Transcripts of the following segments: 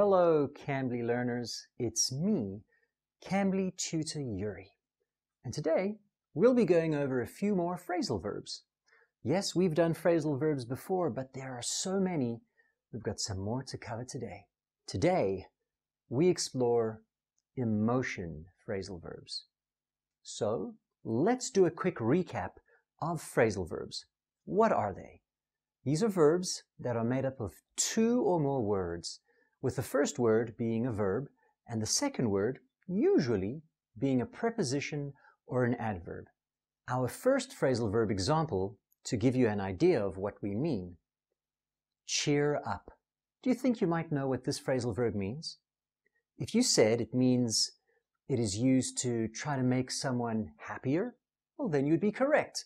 Hello, Cambly learners. It's me, Cambly tutor Yuri. And today, we'll be going over a few more phrasal verbs. Yes, we've done phrasal verbs before, but there are so many, we've got some more to cover today. Today, we explore emotion phrasal verbs. So, let's do a quick recap of phrasal verbs. What are they? These are verbs that are made up of two or more words, with the first word being a verb and the second word usually being a preposition or an adverb. Our first phrasal verb example, to give you an idea of what we mean: cheer up. Do you think you might know what this phrasal verb means? If you said it means it is used to try to make someone happier, well, then you'd be correct,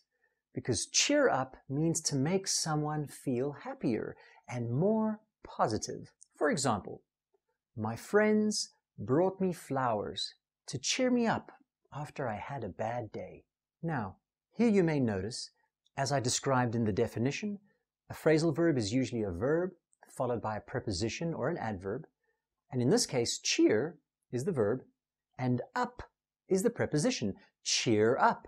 because cheer up means to make someone feel happier and more positive. For example, my friends brought me flowers to cheer me up after I had a bad day. Now, here you may notice, as I described in the definition, a phrasal verb is usually a verb followed by a preposition or an adverb, and in this case, cheer is the verb and up is the preposition. Cheer up.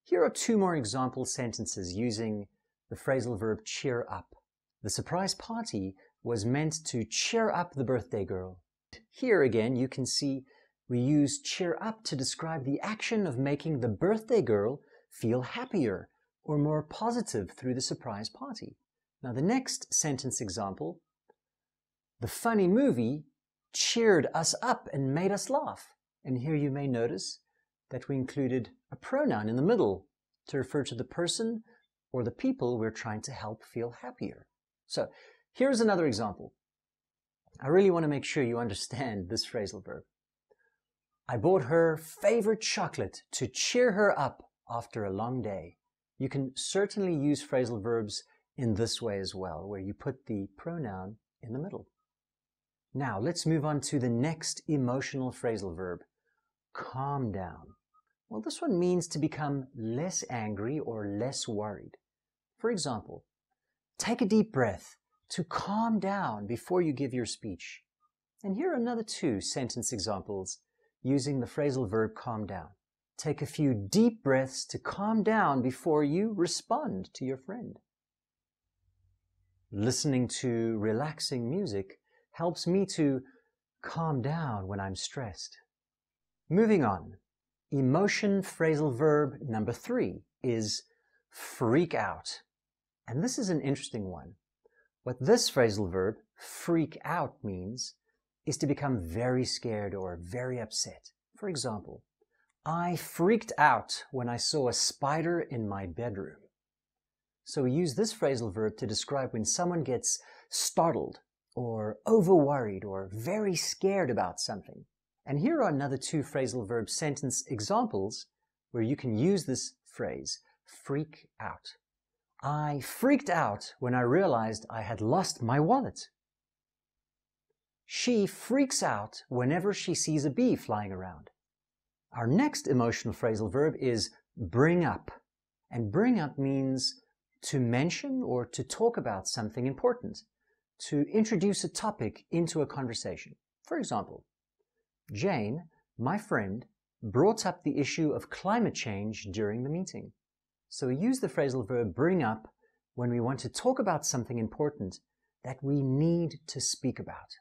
Here are two more example sentences using the phrasal verb cheer up. The surprise party was meant to cheer up the birthday girl. Here again, you can see we use cheer up to describe the action of making the birthday girl feel happier or more positive through the surprise party. Now the next sentence example: the funny movie cheered us up and made us laugh. And here you may notice that we included a pronoun in the middle to refer to the person or the people we're trying to help feel happier. So here's another example. I really want to make sure you understand this phrasal verb. I bought her favorite chocolate to cheer her up after a long day. You can certainly use phrasal verbs in this way as well, where you put the pronoun in the middle. Now let's move on to the next emotional phrasal verb: calm down. Well, this one means to become less angry or less worried. For example, take a deep breath to calm down before you give your speech. And here are another two sentence examples using the phrasal verb calm down. Take a few deep breaths to calm down before you respond to your friend. Listening to relaxing music helps me to calm down when I'm stressed. Moving on, emotion phrasal verb number 3 is freak out. And this is an interesting one. What this phrasal verb, freak out, means is to become very scared or very upset. For example, I freaked out when I saw a spider in my bedroom. So we use this phrasal verb to describe when someone gets startled or over-worried or very scared about something. And here are another two phrasal verb sentence examples where you can use this phrase, freak out. I freaked out when I realized I had lost my wallet. She freaks out whenever she sees a bee flying around. Our next emotional phrasal verb is bring up. And bring up means to mention or to talk about something important, to introduce a topic into a conversation. For example, Jane, my friend, brought up the issue of climate change during the meeting. So we use the phrasal verb bring up when we want to talk about something important that we need to speak about.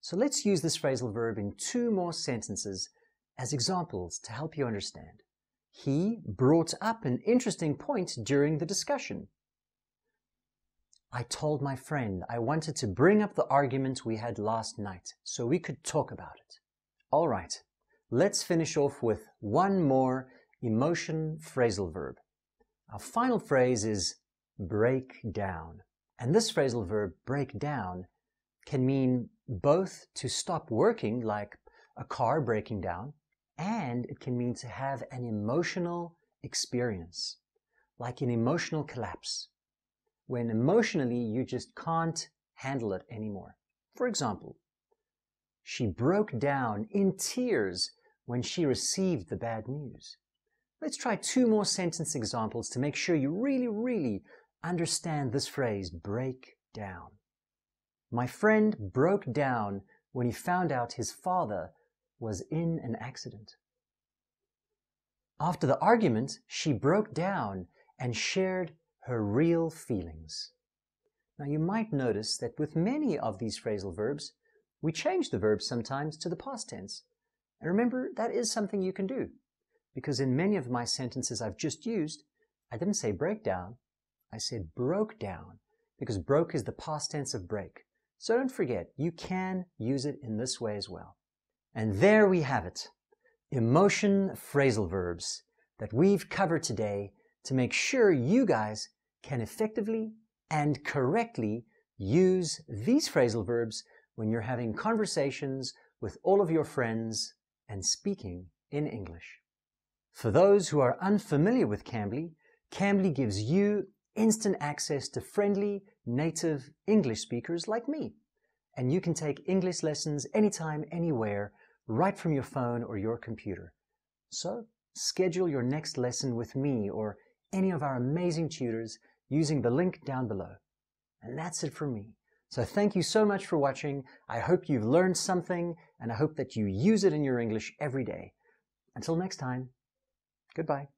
So let's use this phrasal verb in two more sentences as examples to help you understand. He brought up an interesting point during the discussion. I told my friend I wanted to bring up the argument we had last night so we could talk about it. All right, let's finish off with one more emotion phrasal verb. Our final phrase is break down. And this phrasal verb, break down, can mean both to stop working, like a car breaking down, and it can mean to have an emotional experience, like an emotional collapse, when emotionally you just can't handle it anymore. For example, she broke down in tears when she received the bad news. Let's try two more sentence examples to make sure you really understand this phrase, break down. My friend broke down when he found out his father was in an accident. After the argument, she broke down and shared her real feelings. Now you might notice that with many of these phrasal verbs, we change the verb sometimes to the past tense. And remember, that is something you can do, because in many of my sentences I've just used, I didn't say breakdown, I said broke down, because broke is the past tense of break. So don't forget, you can use it in this way as well. And there we have it, emotion phrasal verbs that we've covered today to make sure you guys can effectively and correctly use these phrasal verbs when you're having conversations with all of your friends and speaking in English. For those who are unfamiliar with Cambly, Cambly gives you instant access to friendly, native English speakers like me. And you can take English lessons anytime, anywhere, right from your phone or your computer. So, schedule your next lesson with me or any of our amazing tutors using the link down below. And that's it from me. So thank you so much for watching. I hope you've learned something, and I hope that you use it in your English every day. Until next time, goodbye.